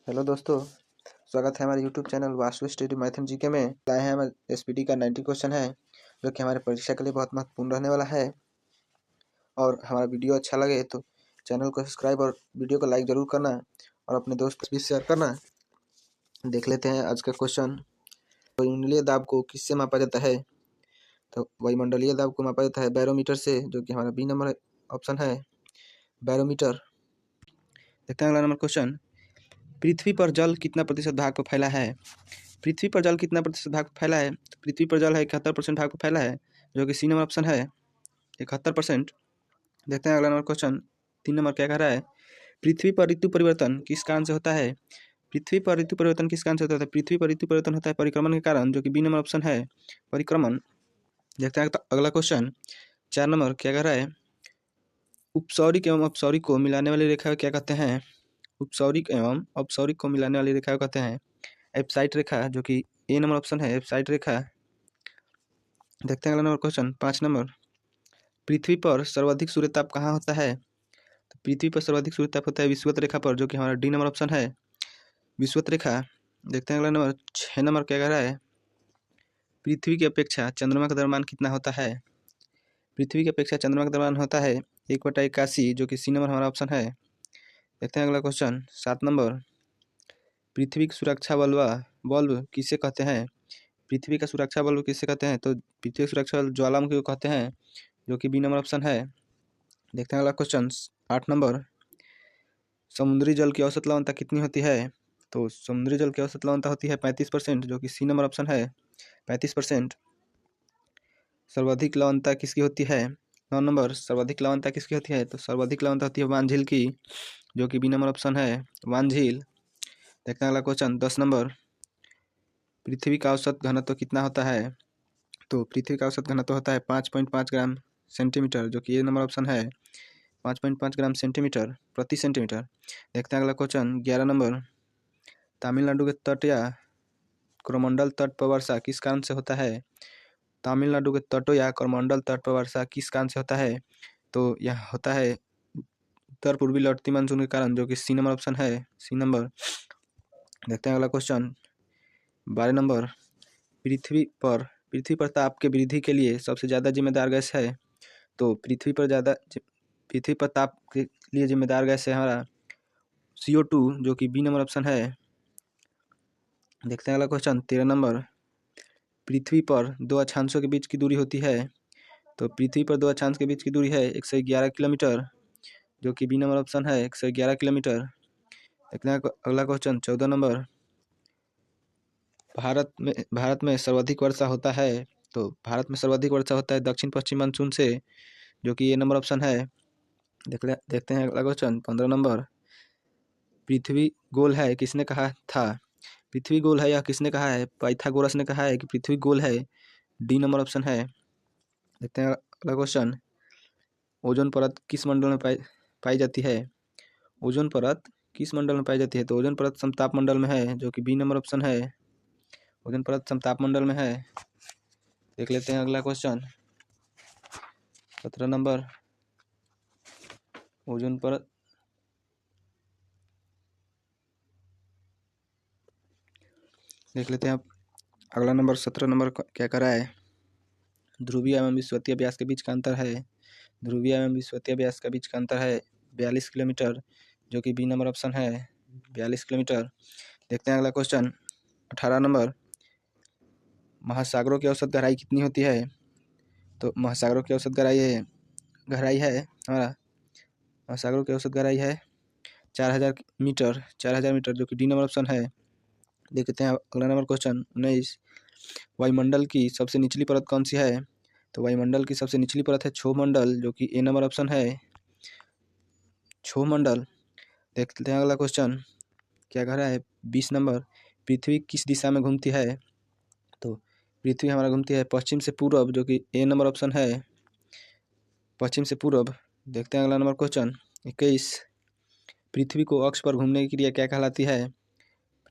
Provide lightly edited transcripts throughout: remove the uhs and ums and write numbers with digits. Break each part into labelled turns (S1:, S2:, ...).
S1: Hello दोस्तों, स्वागत है हमारे YouTube channel vastu study Maithon GK में। लाए हैं हम एसपीटी का 90 क्वेश्चन है जो कि हमारे परीक्षा के लिए बहुत महत्वपूर्ण रहने वाला है। और हमारा वीडियो अच्छा लगे तो चैनल को सब्सक्राइब और वीडियो को लाइक जरूर करना और अपने दोस्त भी शेयर करना। देख लेते हैं आज का क्वेश्चन। वायुमंडलीय दाब को किससे मापा जाता है? तो वायुमंडलीय दाब को मापा जाता है बैरोमीटर से, जो कि हमारा बी नंबर ऑप्शन है, बैरोमीटर। देखते हैं अगला नंबर क्वेश्चन। पृथ्वी पर जल कितना प्रतिशत भाग पर फैला है? पृथ्वी पर जल कितना प्रतिशत भाग पर फैला है? तो पृथ्वी पर जल है 71% भाग पर फैला है, जो कि सी नंबर ऑप्शन है, 71%। देखते हैं अगला नंबर क्वेश्चन। 3 नंबर क्या कह रहा है? पृथ्वी पर ऋतु परिवर्तन किस कारण से होता है? पृथ्वी पर ऋतु परिवर्तन किस कारण से होता है? पृथ्वी पर ऋतु परिवर्तन होता है परिक्रमण के कारण, जो कि बी नंबर ऑप्शन है, परिक्रमण। देखते हैं अगला क्वेश्चन। 4 नंबर क्या कह रहा है? उपसौरिक एवं अपसौरिक को मिलाने वाली रेखा क्या कहते हैं? उपसौरिक एवं अपसौरिक को मिलाने वाली रेखा कहते हैं एप्साइट रेखा, जो कि ए नंबर ऑप्शन है, एप्साइट रेखा। देखते हैं अगला नंबर क्वेश्चन। 5 नंबर। पृथ्वी पर सर्वाधिक सूर्यताप कहाँ होता है? तो पृथ्वी पर सर्वाधिक सूर्यताप होता है विषुवत रेखा पर, जो कि हमारा डी नंबर ऑप्शन है, विषुवत रेखा। देखते हैं अगला नंबर। 6 नंबर क्या कह रहा है? पृथ्वी की अपेक्षा चंद्रमा का द्रव्यमान कितना होता है? पृथ्वी की अपेक्षा चंद्रमा का द्रव्यमान होता है 1/81, जो कि सी नंबर हमारा ऑप्शन है। देखते हैं अगला क्वेश्चन। 7 नंबर। पृथ्वी की सुरक्षा बल्ब किसे कहते हैं? पृथ्वी का सुरक्षा बल्ब किसे कहते हैं? तो पृथ्वी का सुरक्षा बल्ब ज्वालामुखी को कहते हैं, जो कि बी नंबर ऑप्शन है। देखते हैं अगला क्वेश्चन। 8 नंबर। समुद्री जल की औसत लवणता कितनी होती है? तो समुद्री जल की औसत लवणता होती है 35%, जो कि सी नंबर ऑप्शन है, 35%। सर्वाधिक लवणता किसकी होती है? 9 नंबर। सर्वाधिक लवणता किसकी होती है? तो सर्वाधिक लवणता होती है वान झील की, जो कि बी नंबर ऑप्शन है, वान झील। देखते हैं अगला क्वेश्चन। 10 नंबर। पृथ्वी का औसत घनत्व कितना होता है? तो पृथ्वी का औसत घनत्व होता है 5.5 ग्राम सेंटीमीटर, जो कि ए नंबर ऑप्शन है, 5.5 ग्राम सेंटीमीटर प्रति सेंटीमीटर। देखते हैं अगला क्वेश्चन। 11 नंबर। तमिलनाडु के तट या कोरोमंडल तट पर वर्षा किस कारण से होता है? तमिलनाडु के तटों या कोरोमंडल तट पर वर्षा किस कारण से होता है? तो यह होता है उत्तर पूर्वी लौटती मानसून के कारण, जो कि सी नंबर ऑप्शन है, सी नंबर। देखते हैं अगला क्वेश्चन। 12 नंबर। पृथ्वी पर ताप के वृद्धि के लिए सबसे ज़्यादा जिम्मेदार गैस है? तो पृथ्वी पर ताप के लिए जिम्मेदार गैस है हमारा CO2, जो कि बी नंबर ऑप्शन है। देखते हैं अगला क्वेश्चन। 13 नंबर। पृथ्वी पर दो अक्षांशों के बीच की दूरी होती है? तो पृथ्वी पर दो अक्षांश के बीच की दूरी है 111 किलोमीटर, जो कि बी नंबर ऑप्शन है, 111 किलोमीटर। देखते हैं अगला क्वेश्चन। 14 नंबर। भारत में सर्वाधिक वर्षा होता है? तो भारत में सर्वाधिक वर्षा होता है दक्षिण पश्चिम मानसून से, जो कि ये नंबर ऑप्शन है। देखते हैं अगला क्वेश्चन। 15 नंबर। पृथ्वी गोल है किसने कहा था? पृथ्वी गोल है यह किसने कहा है? पाइथागोरस ने कहा है कि पृथ्वी गोल है, डी नंबर ऑप्शन है। देखते हैं अगला क्वेश्चन। ओजोन परत किस मंडल में पाई जाती है? ओजोन परत किस मंडल में पाई जाती है? तो ओजोन परत समताप मंडल में है, जो कि बी नंबर ऑप्शन है, ओजोन परत समताप मंडल में है। देख लेते हैं अगला क्वेश्चन। 17 नंबर। ओजोन परत देख लेते हैं अगला नंबर। 17 नंबर क्या कर रहा है? ध्रुवीय एवं विषुवतीय व्यास के बीच का अंतर है, ध्रुवीय एवं विषुवतीय व्यास के बीच का अंतर है 42 किलोमीटर, जो कि बी नंबर ऑप्शन है, 42 किलोमीटर। देखते हैं अगला क्वेश्चन। 18 नंबर। महासागरों की औसत गहराई कितनी होती है? तो महासागरों की औसत गहराई है हमारा, महासागरों की औसत गहराई है 4000 मीटर, 4000 मीटर, जो कि डी नंबर ऑप्शन है। देखते हैं अगला नंबर क्वेश्चन। 19। वायुमंडल की सबसे निचली परत कौन सी है? तो वायुमंडल की सबसे निचली परत है क्षोभ मंडल, जो कि ए नंबर ऑप्शन है, क्षोभ मंडल। देखते हैं अगला क्वेश्चन क्या कह रहा है। 20 नंबर। पृथ्वी किस दिशा में घूमती है? तो पृथ्वी हमारा घूमती है पश्चिम से पूर्व, जो कि ए नंबर ऑप्शन है, पश्चिम से पूर्व। देखते हैं अगला नंबर क्वेश्चन। 21। पृथ्वी को अक्ष पर घूमने की क्रिया क्या कहलाती है?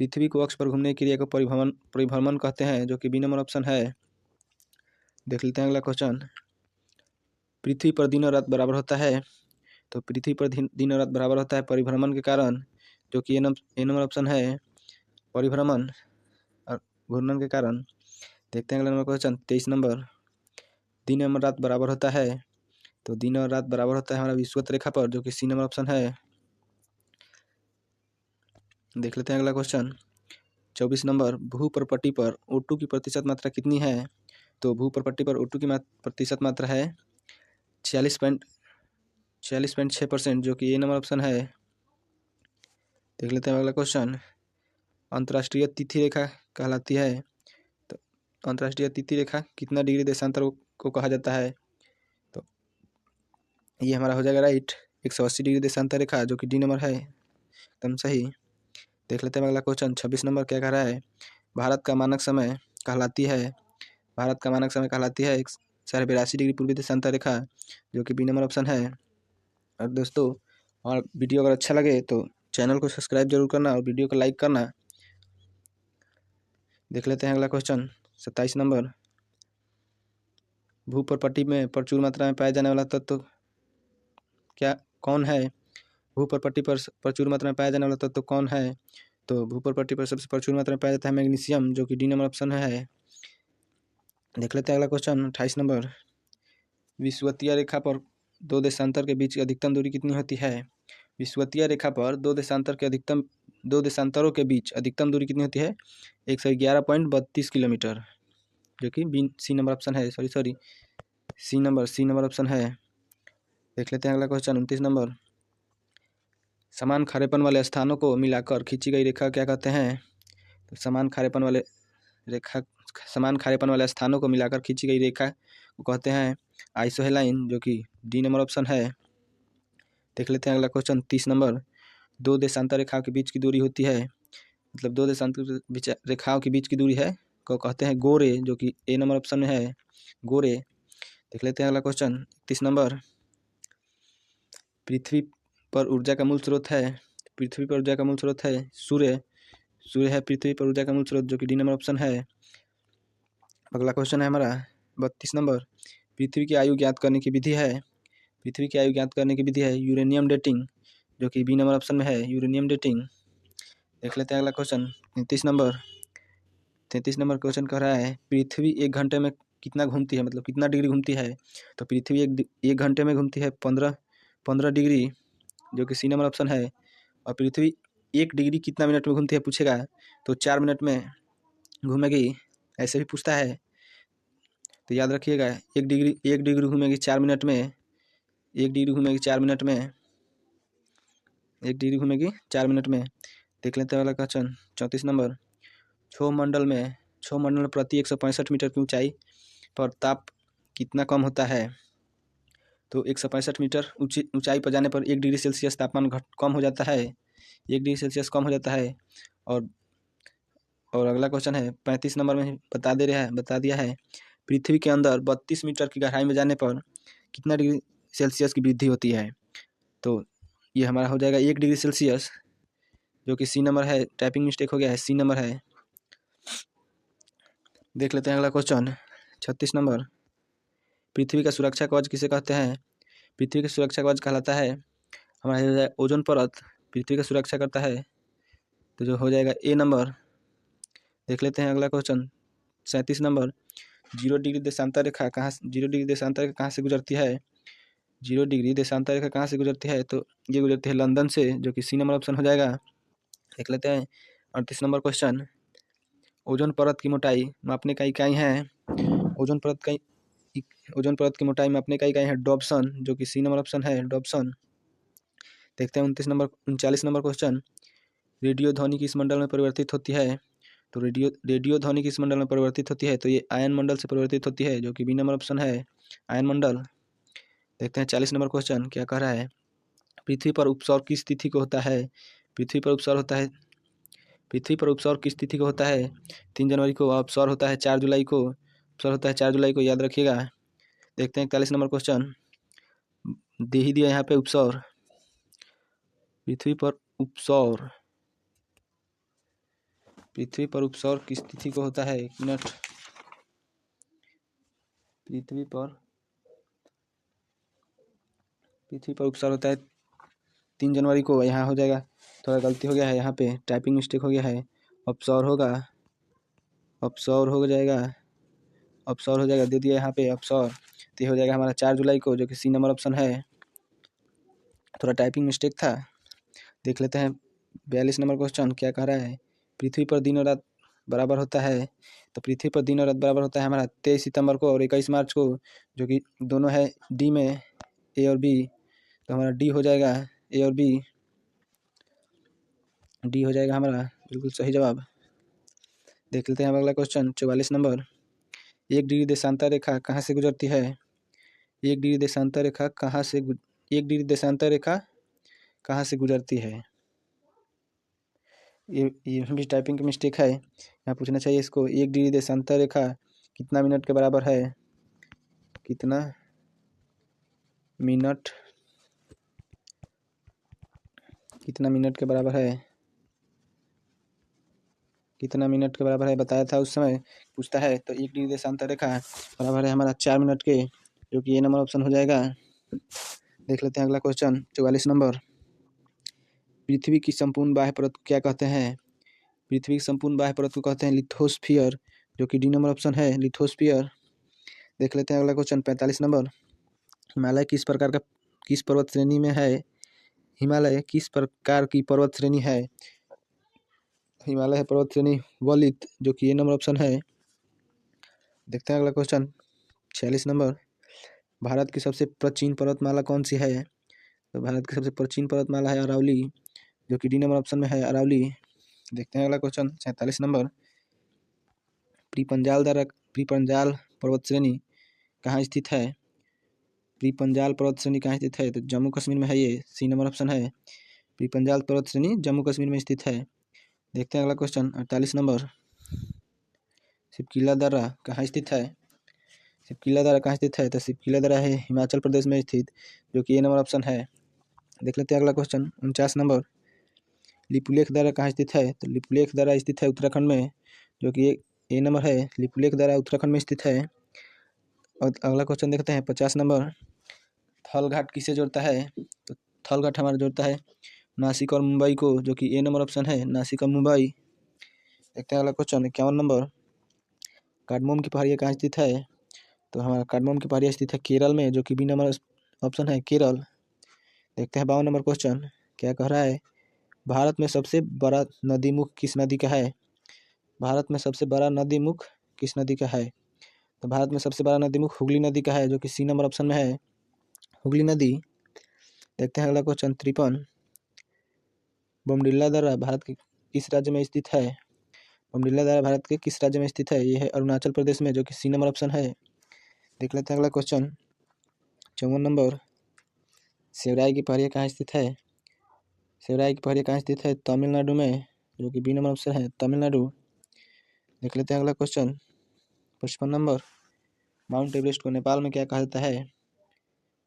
S1: पृथ्वी को अक्ष पर घूमने की क्रिया को परिभ्रमण कहते हैं, जो कि बी नंबर ऑप्शन है। देख लेते हैं अगला क्वेश्चन। पृथ्वी पर दिन और रात बराबर होता है? तो पृथ्वी पर दिन और रात बराबर होता है परिभ्रमण के कारण, जो कि ए नंबर ऑप्शन है परिभ्रमण और घूर्णन के कारण। देखते हैं अगला नंबर क्वेश्चन 23 नंबर। दिन एवं रात बराबर होता है, तो दिन और रात बराबर होता है हमारा विषुवत रेखा पर, जो कि सी नंबर ऑप्शन है। देख लेते हैं अगला क्वेश्चन 24 नंबर। भूप्रपट्टी पर O2 की प्रतिशत मात्रा कितनी है, तो भूप्रपट्टी पर O2 की प्रतिशत मात्रा है 46.6%, जो कि ए नंबर ऑप्शन है। देख लेते हैं अगला क्वेश्चन अंतर्राष्ट्रीय तिथि रेखा कहलाती है, तो अंतर्राष्ट्रीय तिथि रेखा कितना डिग्री देशांतर को कहा जाता है, तो ये हमारा हो जाएगा राइट 180 डिग्री देशांतर रेखा, जो कि डी नंबर है, एकदम सही। देख लेते हैं अगला क्वेश्चन 26 नंबर। क्या कह रहा है, भारत का मानक समय कहलाती है 182.82 डिग्री पूर्वी देशांतर रेखा, जो कि बी नंबर ऑप्शन है। और दोस्तों, और वीडियो अगर अच्छा लगे तो चैनल को सब्सक्राइब जरूर करना और वीडियो को लाइक करना। देख लेते हैं अगला क्वेश्चन 27 नंबर। भूप्रपट्टी में प्रचुर मात्रा में पाया जाने वाला तत्व कौन है, भूप्रपट्टी पर प्रचुर मात्रा में पाया जाने वाला तत्व कौन है, तो भूप्रपट्टी पर सबसे प्रचुर मात्रा में पाया जाता है मैग्नीशियम, जो कि डी नंबर ऑप्शन है। देख लेते हैं अगला क्वेश्चन 28 नंबर। विषुवतीय रेखा पर दो देशांतर के बीच अधिकतम दूरी कितनी होती है, विषुवतीय रेखा पर दो देशांतरों के बीच अधिकतम दूरी कितनी होती है 111.32 किलोमीटर, जो कि सी नंबर ऑप्शन है। सी नंबर ऑप्शन है। देख लेते हैं अगला क्वेश्चन 29 नंबर। समान खारेपन वाले स्थानों को मिलाकर खींची गई रेखा क्या कहते हैं, तो समान खारेपन वाले स्थानों को मिलाकर खींची गई रेखा को कहते हैं आइसोहेलाइन, जो कि डी नंबर ऑप्शन है। देख लेते हैं अगला क्वेश्चन 30 नंबर। दो देशांतर रेखाओं के बीच की दूरी होती है, मतलब दो देशांतर रेखाओं के बीच की दूरी है को कहते हैं गोरे, जो कि ए नंबर ऑप्शन में है, गोरे। देख लेते हैं अगला क्वेश्चन 31 नंबर। पृथ्वी पर ऊर्जा का मूल स्रोत है सूर्य है पृथ्वी पर ऊर्जा का मूल स्रोत, जो कि डी नंबर ऑप्शन है। अगला क्वेश्चन है हमारा 32 नंबर। पृथ्वी की आयु ज्ञात करने की विधि है यूरेनियम डेटिंग, जो कि बी नंबर ऑप्शन में है, यूरेनियम डेटिंग। देख लेते हैं अगला क्वेश्चन 33 नंबर। क्वेश्चन कह रहा है पृथ्वी एक घंटे में कितना घूमती है, मतलब कितना डिग्री घूमती है, तो पृथ्वी एक घंटे में घूमती है 15 डिग्री, जो कि सी नंबर ऑप्शन है। और पृथ्वी 1 डिग्री कितना मिनट में घूमती है पूछेगा तो 4 मिनट में घूमेगी, ऐसे भी पूछता है, तो याद रखिएगा 1 डिग्री घूमेगी 4 मिनट में, 1 डिग्री घूमेगी 4 मिनट में, 1 डिग्री घूमेगी 4 मिनट में। देख लेते हैं अगला क्वेश्चन 34 नंबर। क्षोभ मंडल में प्रति 165 मीटर की ऊंचाई पर ताप कितना कम होता है, तो 165 मीटर ऊंचाई पर जाने पर 1 डिग्री सेल्सियस तापमान कम हो जाता है, 1 डिग्री सेल्सियस कम हो जाता है। और अगला क्वेश्चन है 35 नंबर में बता दिया है पृथ्वी के अंदर 32 मीटर की गहराई में जाने पर कितना डिग्री सेल्सियस की वृद्धि होती है, तो ये हमारा हो जाएगा 1 डिग्री सेल्सियस, जो कि सी नंबर है। टाइपिंग मिस्टेक हो गया है, सी नंबर है। देख लेते हैं अगला क्वेश्चन 36 नंबर। पृथ्वी का सुरक्षा कवच किसे कहते हैं, पृथ्वी का सुरक्षा कवच कहलाता है हमारा ओजोन परत, पृथ्वी का सुरक्षा करता है, तो जो हो जाएगा ए नंबर। देख लेते हैं अगला क्वेश्चन 37 नंबर। 0 डिग्री देशांतर रेखा कहाँ से गुजरती है, 0 डिग्री देशांतर रेखा कहाँ से गुजरती है, तो ये गुजरती है लंदन से, जो कि सी नंबर ऑप्शन हो जाएगा। देख लेते हैं 38 नंबर क्वेश्चन। ओजोन परत की मोटाई मापने का इकाई है, ओजोन परत की मोटाई मापने का इकाई है डॉप्सन, जो कि सी नंबर ऑप्शन है, डॉप्सन। देखते हैं 39 नंबर क्वेश्चन। रेडियो ध्वनि किस मंडल में परिवर्तित होती है, तो रेडियो ध्वनि किस मंडल में परिवर्तित होती है, तो ये आयन मंडल से परिवर्तित होती है, जो कि बी नंबर ऑप्शन है, आयन मंडल। देखते हैं 40 नंबर क्वेश्चन क्या कह रहा है पृथ्वी पर उपसौर किस तिथि को होता है, पृथ्वी पर उपसौर किस तिथि को होता है 3 जनवरी को, उपसौर होता है 4 जुलाई को, याद रखिएगा। देखते हैं 41 नंबर क्वेश्चन दे ही दिया यहाँ पे उपसौर, पृथ्वी पर उपसौर किस तिथि को होता है, 1 मिनट। पृथ्वी पर उपसौर होता है 3 जनवरी को यहाँ हो जाएगा, थोड़ा गलती हो गया है, यहाँ पे टाइपिंग मिस्टेक हो गया है। अबसौर होगा, अबसौर हो जाएगा, अबसौर हो जाएगा, दे दिया यहाँ पे अबसौर। तो ये हो जाएगा हमारा 4 जुलाई को, जो कि सी नंबर ऑप्शन है। थोड़ा टाइपिंग मिस्टेक था। देख लेते हैं 42 नंबर क्वेश्चन क्या कह रहा है। पृथ्वी पर दिन और रात बराबर होता है, तो पृथ्वी पर दिन और रात बराबर होता है हमारा 23 सितंबर को और 21 मार्च को, जो कि दोनों है डी में, ए और बी। तो हमारा डी हो जाएगा, ए और बी, डी हो जाएगा हमारा बिल्कुल सही जवाब। देख लेते हैं अगला क्वेश्चन 44 नंबर। 1 डिग्री देशांतर रेखा कहाँ से गुजरती है? 1 डिग्री देशांतर रेखा कहाँ से 1 डिग्री देशांतर रेखा कहाँ से गुजरती है? ये भी टाइपिंग की मिस्टेक है। यहाँ पूछना चाहिए इसको, 1 डिग्री देशांतर रेखा कितना मिनट के बराबर है? कितना मिनट, कितना मिनट के बराबर है? कितना मिनट के बराबर है बताया था उस समय, पूछता है। तो 1 डिग्री देशांतर रेखा बराबर है हमारा 4 मिनट के, जो कि ये नंबर ऑप्शन हो जाएगा। देख लेते हैं अगला क्वेश्चन 44 नंबर। पृथ्वी की संपूर्ण बाह्य परत को क्या कहते हैं? पृथ्वी की संपूर्ण बाह्य परत को कहते हैं लिथोस्फीयर, जो कि डी नंबर ऑप्शन है, लिथोस्फीयर। देख लेते हैं अगला क्वेश्चन 45 नंबर। हिमालय किस प्रकार का, किस पर्वत श्रेणी में है? हिमालय किस प्रकार की पर्वत श्रेणी है? हिमालय है पर्वत श्रेणी वलित, जो कि ये नंबर ऑप्शन है। देखते हैं अगला क्वेश्चन 46 नंबर। भारत की सबसे प्राचीन पर्वतमाला कौन सी है? तो भारत की सबसे प्राचीन पर्वतमाला है अरावली, जो कि डी नंबर ऑप्शन में है, अरावली। देखते हैं अगला क्वेश्चन 47 नंबर। प्रीपंजाल पर्वत श्रेणी कहाँ स्थित है? प्रीपंजाल पर्वत श्रेणी कहाँ स्थित है? तो जम्मू कश्मीर में है, ये सी नंबर ऑप्शन है। प्रीपंजाल पर्वत श्रेणी जम्मू कश्मीर में स्थित है। देखते हैं अगला क्वेश्चन 48 नंबर। सिपकिला दर्रा कहाँ स्थित है? सिपकिला दर्रा कहाँ स्थित है? तो सिपकिला दर्रा है हिमाचल प्रदेश में स्थित, जो कि ये नंबर ऑप्शन है। देख लेते हैं अगला क्वेश्चन 49 नंबर। लिपुलेख दर्रा कहाँ स्थित है? तो लिपुलेख दर्रा स्थित है उत्तराखंड में, जो कि ये नंबर है, लिपुलेख दर्रा उत्तराखंड में स्थित है। और अगला क्वेश्चन देखते हैं 50 नंबर। थल घाट किसे जोड़ता है? तो थल घाट हमारा जोड़ता है नासिक और मुंबई को, जो कि ए नंबर ऑप्शन है, नासिक और मुंबई। देखते हैं अगला क्वेश्चन 51 नंबर। कार्डमोम की पहाड़ियाँ कहाँ स्थित है? तो हमारा कार्डमोम की पहाड़ियाँ स्थित है केरल में, जो कि बी नंबर ऑप्शन है, केरल। देखते हैं 52 नंबर क्वेश्चन क्या कह रहा है। भारत में सबसे बड़ा नदी मुख किस नदी का है? भारत में सबसे बड़ा नदी मुख किस नदी का है? तो भारत में सबसे बड़ा नदी मुख हुगली नदी का है, जो कि सी नंबर ऑप्शन में है, हुगली नदी। देखते हैं अगला क्वेश्चन 53। बोमडिल्ला दर्रा भारत के किस राज्य में स्थित है? बोमडिल्ला दर्रा भारत के किस राज्य में स्थित है? ये है अरुणाचल प्रदेश में, जो कि सी नंबर ऑप्शन है। देख लेते हैं अगला क्वेश्चन 54 नंबर। सेवराई की पहाड़ियाँ कहाँ स्थित है? सेवराई की पहाड़ियाँ कहाँ स्थित है? तमिलनाडु में, जो कि बी नंबर ऑप्शन है, तमिलनाडु। देख लेते हैं अगला क्वेश्चन 55 नंबर। माउंट एवरेस्ट को नेपाल में क्या कहा जाता है?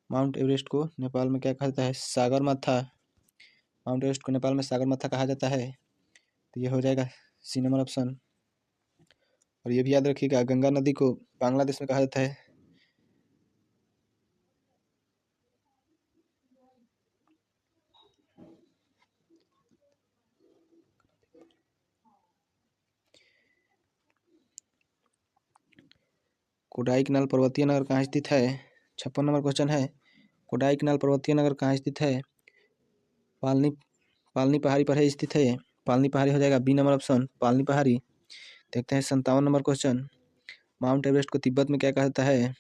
S1: माउंट एवरेस्ट को नेपाल में क्या कहा जाता है? सागरमाथा। माउंट एवरेस्ट को नेपाल में सागरमाथा कहा जाता है। तो ये हो जाएगा सी नंबर ऑप्शन। और ये भी याद रखिएगा, गंगा नदी को बांग्लादेश में कहा जाता है। कोडाईकनाल पर्वतीय नगर कहाँ स्थित है? 56 नंबर क्वेश्चन है, कोडाईकनाल पर्वतीय नगर कहाँ स्थित है? पालनी पहाड़ी पर है स्थित है, पालनी पहाड़ी हो जाएगा बी नंबर ऑप्शन, पालनी पहाड़ी। देखते हैं 57 नंबर क्वेश्चन। माउंट एवरेस्ट को तिब्बत में क्या कहता है?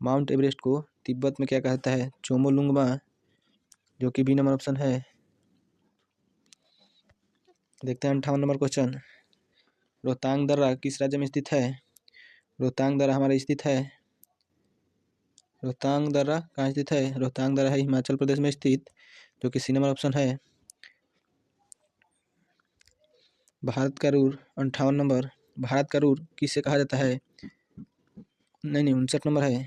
S1: माउंट एवरेस्ट को तिब्बत में क्या कहता है? चोमोलुंगमा, जो कि बी नंबर ऑप्शन है। देखते हैं 58 नंबर क्वेश्चन। रोहतांग दर्रा किस राज्य में स्थित है? रोहतांग दर्रा हमारा स्थित है, रोहतांग दर्रा कहाँ स्थित है? रोहतांग दर्रा है हिमाचल प्रदेश में स्थित, जो कि सी नंबर ऑप्शन है। भारत का रूर 58 नंबर। भारत का रूर किसे कहा जाता है? नहीं 59 नंबर है।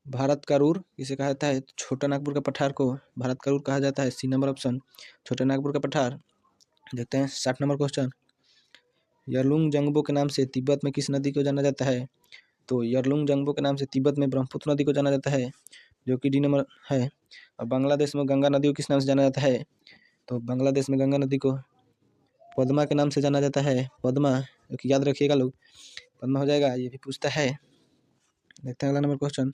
S1: भारत का रूर किसे कहा जाता है? छोटा नागपुर का पठार को भारत का रूर कहा जाता है, सी नंबर ऑप्शन, छोटा नागपुर का पठार। देखते हैं 60 नंबर क्वेश्चन। यरलुंग जंगबो के नाम से तिब्बत में किस नदी को जाना जाता है? तो यरलुंग जंगबो के नाम से तिब्बत में ब्रह्मपुत्र नदी को जाना जाता है। जो कि डी नंबर है। और बांग्लादेश में गंगा नदी को किस नाम से जाना जाता है? तो बांग्लादेश में गंगा नदी को पद्मा के नाम से जाना जाता है, पद्मा, जो कि याद रखिएगा लोग, पद्मा हो जाएगा। ये भी पूछता है। देखते हैं अगला नंबर क्वेश्चन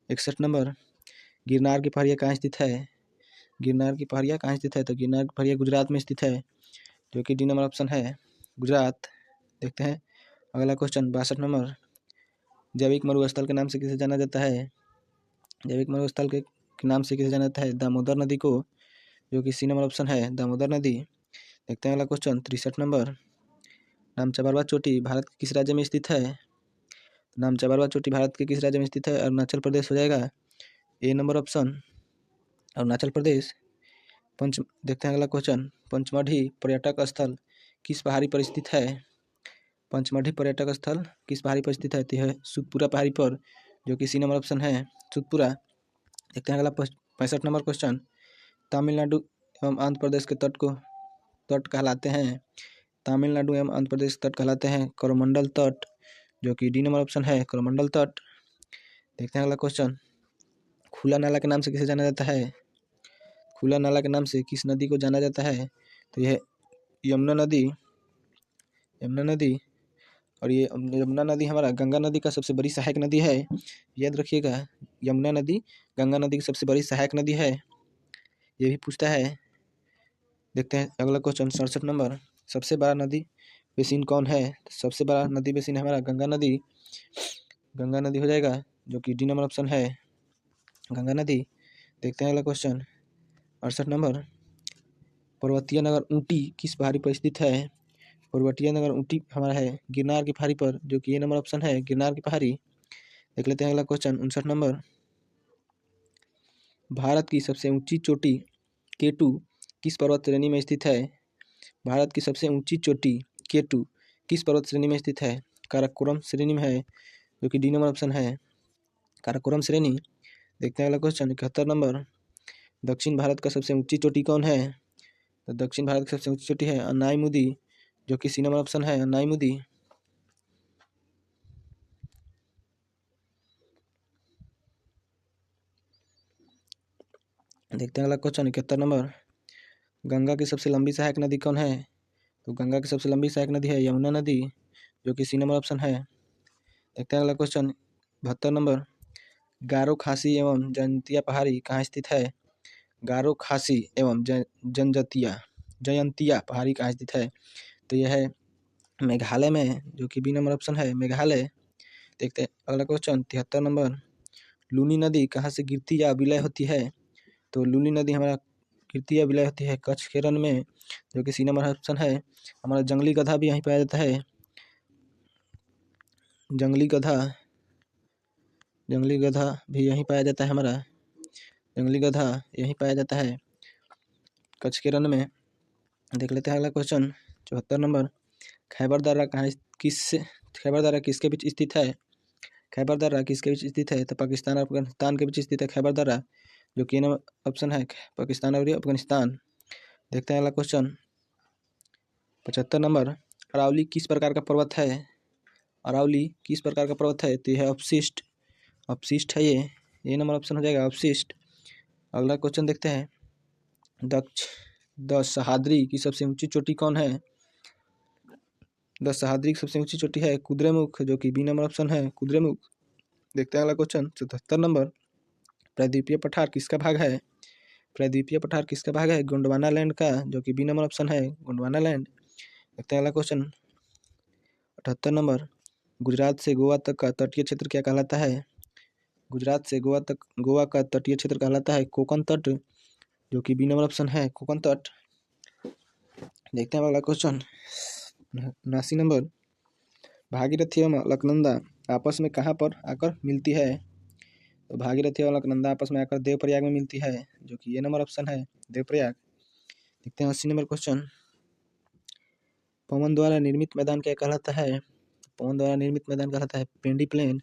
S1: 61 नंबर। गिरनार की पहाड़ियाँ कहाँ स्थित है? गिरनार की पहाड़ियाँ कहाँ स्थित है? तो गिरनार की पहाड़ियाँ गुजरात में स्थित है, जो कि डी नंबर ऑप्शन है, गुजरात। देखते हैं अगला क्वेश्चन 62 नंबर। जैविक मरुस्थल के नाम से किसे जाना जाता है? जैविक मरुस्थल के नाम से किसे जाना जाता है? दामोदर नदी को, जो कि सी नंबर ऑप्शन है, दामोदर नदी। देखते हैं अगला क्वेश्चन 63 नंबर। नामचा बारवा चोटी भारत के किस राज्य में स्थित है? नामचा बारवा चोटी भारत के किस राज्य में स्थित है? अरुणाचल प्रदेश हो जाएगा, ए नंबर ऑप्शन, अरुणाचल प्रदेश। देखते हैं अगला क्वेश्चन। पंचमढ़ी पर्यटक स्थल किस पहाड़ी पर स्थित है? पंचमढ़ी पर्यटक स्थल किस पहाड़ी पर स्थित है? तो यह सुतपुरा पहाड़ी पर, जो कि सी नंबर ऑप्शन है, सुतपुरा। देखते हैं अगला 65 नंबर क्वेश्चन। तमिलनाडु एवं आंध्र प्रदेश के तट को तट कहलाते हैं। तमिलनाडु एवं आंध्र प्रदेश के तट कहलाते हैं कोरोमंडल तट, जो कि डी नंबर ऑप्शन है, कोरोमंडल तट। देखते हैं अगला क्वेश्चन। खुला नाला के नाम से किसे जाना जाता है? खुला नाला के नाम से किस नदी को जाना जाता है? तो यह यमुना नदी, यमुना नदी। और ये यमुना नदी हमारा गंगा नदी का सबसे बड़ी सहायक नदी है, याद रखिएगा। यमुना नदी गंगा नदी की सबसे बड़ी सहायक नदी है, ये भी पूछता है। देखते हैं अगला क्वेश्चन 67 नंबर। सबसे बड़ा नदी बेसिन कौन है? सबसे बड़ा नदी बेसिन हमारा गंगा नदी, गंगा नदी हो जाएगा, जो कि डी नंबर ऑप्शन है, गंगा नदी। देखते हैं अगला क्वेश्चन 68 नंबर। पर्वतीय नगर ऊटी किस पहाड़ी पर स्थित है? पर्वतीय नगर ऊटी हमारा है गिरनार की पहाड़ी पर, जो कि ये नंबर ऑप्शन है, गिरनार की पहाड़ी। देख लेते हैं अगला क्वेश्चन 59 नंबर। भारत की सबसे ऊंची चोटी केटू किस पर्वत श्रेणी में स्थित है? भारत की सबसे ऊंची चोटी केटू किस पर्वत श्रेणी में स्थित है? काराकोरम श्रेणी में है, जो कि डी नंबर ऑप्शन है, काराकोरम श्रेणी। देखते हैं अगला क्वेश्चन 71 नंबर। दक्षिण भारत का सबसे ऊंची चोटी कौन है? तो दक्षिण भारत की सबसे ऊंची चोटी है अन्नाईमुदी, जो कि सी नंबर ऑप्शन है, अन्नाईमुदी। देखते हैं अगला क्वेश्चन 71 नंबर। गंगा की सबसे लंबी सहायक नदी कौन है? तो गंगा की सबसे लंबी सहायक नदी है यमुना नदी, जो कि सी नंबर ऑप्शन है। देखते हैं अगला क्वेश्चन 72 नंबर। गारो खासी एवं जयंतिया पहाड़ी कहाँ स्थित है? गारो खासी एवं जयंतिया पहाड़ी कहाँ स्थित है? तो यह है मेघालय में, जो कि बी नंबर ऑप्शन है, मेघालय। देखते हैं अगला क्वेश्चन 73 नंबर। लूनी नदी कहाँ से गिरती या विलय होती है? तो लूनी नदी हमारा गिरती या विलय होती है कच्छ के रण में, जो कि सी नंबर ऑप्शन है। हमारा जंगली गधा भी यहीं पाया जाता है, जंगली गधा भी यहीं पाया जाता है, हमारा जंगली गधा यहीं पाया जाता है कच्छ के रण में। देख लेते हैं अगला क्वेश्चन 74 नंबर। खैबर दर्रा खैबर दर्रा किसके बीच स्थित है? खैबर दर्रा किसके बीच स्थित है? तो पाकिस्तान और अफगानिस्तान के बीच स्थित है खैबर दर्रा, जो कि ऑप्शन है, पाकिस्तान और अफगानिस्तान। देखते हैं अगला क्वेश्चन 75 नंबर। अरावली किस प्रकार का पर्वत है? अरावली किस प्रकार का पर्वत है? तो यह अपशिष्ट है, ये नंबर ऑप्शन हो जाएगा, अपशिष्ट। अगला क्वेश्चन देखते हैं। द सह्याद्री की सबसे ऊंची चोटी कौन है? द सह्याद्री की सबसे ऊंची चोटी है कुद्रेमुख, जो कि बी नंबर ऑप्शन है, कुद्रेमुख। देखते हैं अगला क्वेश्चन 77 नंबर। प्रायद्वीपीय पठार किसका भाग है? प्रायद्वीपीय पठार किसका भाग है? गोंडवाना लैंड का, जो कि बी नंबर ऑप्शन है, गोंडवाना लैंड। देखते हैं अगला क्वेश्चन 78 नंबर। गुजरात से गोवा तक का तटीय क्षेत्र क्या कहलाता है? गुजरात से गोवा का तटीय क्षेत्र कहलाता है कोंकण तट, जो कि बी नंबर ऑप्शन है, कोंकण तट। देखते हैं अगला क्वेश्चन 79 नंबर। भागीरथी एवं अलकनंदा आपस में कहाँ पर आकर मिलती है? तो भागीरथी और अलकनंदा आपस में आकर देवप्रयाग में मिलती है, जो कि ये नंबर ऑप्शन है, देवप्रयाग। देखते हैं 80 नंबर क्वेश्चन। पवन द्वारा निर्मित मैदान क्या कहलाता है? पवन द्वारा निर्मित मैदान कहलाता है पेंडी प्लेन,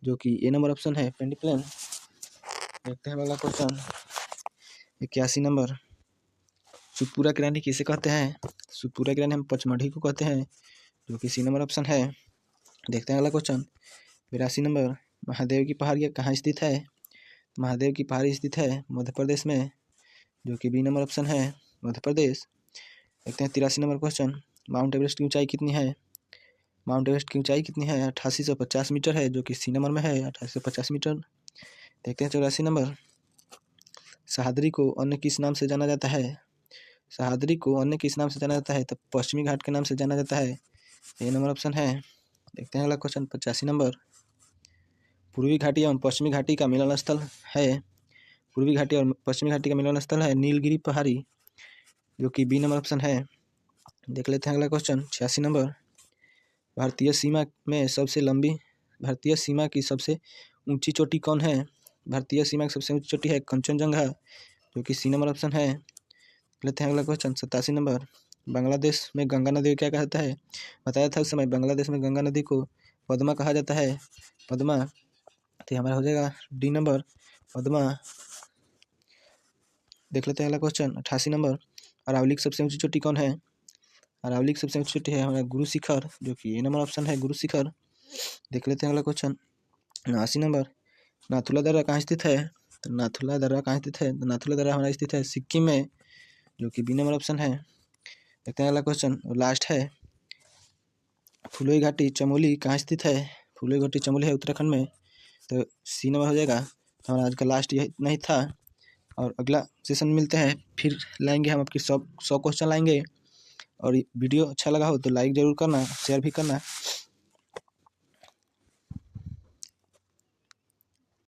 S1: जो कि ए नंबर ऑप्शन है, पेंडी प्लेन। देखते हैं अगला क्वेश्चन 81 नंबर। सुतपुरा की रानी किसे कहते हैं? सुतपुरा की रानी हम पचमढ़ी को कहते हैं, जो कि सी नंबर ऑप्शन है। देखते हैं अगला क्वेश्चन 82 नंबर। महादेव की पहाड़ियाँ कहाँ स्थित है? महादेव की पहाड़ी स्थित है मध्य प्रदेश में, जो कि बी नंबर ऑप्शन है मध्य प्रदेश। देखते हैं 83 नंबर क्वेश्चन, माउंट एवरेस्ट की ऊंचाई कितनी है? माउंट एवरेस्ट की ऊंचाई कितनी है? 8850 मीटर है, जो कि सी नंबर में है 8850 मीटर। देखते हैं 84 नंबर, सह्याद्री को अन्य किस नाम से जाना जाता है? सह्याद्री को अन्य किस नाम से जाना जाता है? तो पश्चिमी घाट के नाम से जाना जाता है, ए नंबर ऑप्शन है। देखते हैं अगला क्वेश्चन 85 नंबर, पूर्वी घाटी एवं पश्चिमी घाटी का मिलन स्थल है, पूर्वी घाटी और पश्चिमी घाटी का मिलन स्थल है नीलगिरी पहाड़ी, जो कि बी नंबर ऑप्शन है। देख लेते हैं अगला क्वेश्चन 86 नंबर, भारतीय सीमा की सबसे ऊंची चोटी कौन है? भारतीय सीमा की सबसे ऊंची चोटी है कंचनजंगा, जो कि सी नंबर ऑप्शन है। लेते हैं अगला क्वेश्चन 87 नंबर, बांग्लादेश में गंगा नदी को क्या कहता है? बताया था उस समय बांग्लादेश में गंगा नदी को पद्मा कहा जाता है, पद्मा। तो हमारा हो जाएगा डी नंबर पद्मा। देख लेते हैं अगला क्वेश्चन 88 नंबर, अरावली की सबसे ऊंची चोटी कौन है? अरावली की सबसे ऊंची चोटी है हमारा गुरु शिखर, जो कि ए नंबर ऑप्शन है गुरु शिखर। देख लेते हैं अगला क्वेश्चन 89 नंबर, नाथुला दर्रा कहाँ स्थित है? तो नाथुला दर्रा कहाँ स्थित है? तो नाथुला दर्रा हमारा स्थित है सिक्किम में, जो कि बी नंबर ऑप्शन है। देखते हैं अगला क्वेश्चन लास्ट है, फुलोई घाटी चमोली कहाँ स्थित है? फुलोई घाटी चमोली है उत्तराखंड में, तो सी नंबर हो जाएगा। तो हमारा आज का लास्ट यही नहीं था, और अगला सेशन मिलते हैं, फिर लाएंगे हम आपकी 100 क्वेश्चन लाएंगे। और वीडियो अच्छा लगा हो तो लाइक ज़रूर करना, शेयर भी करना।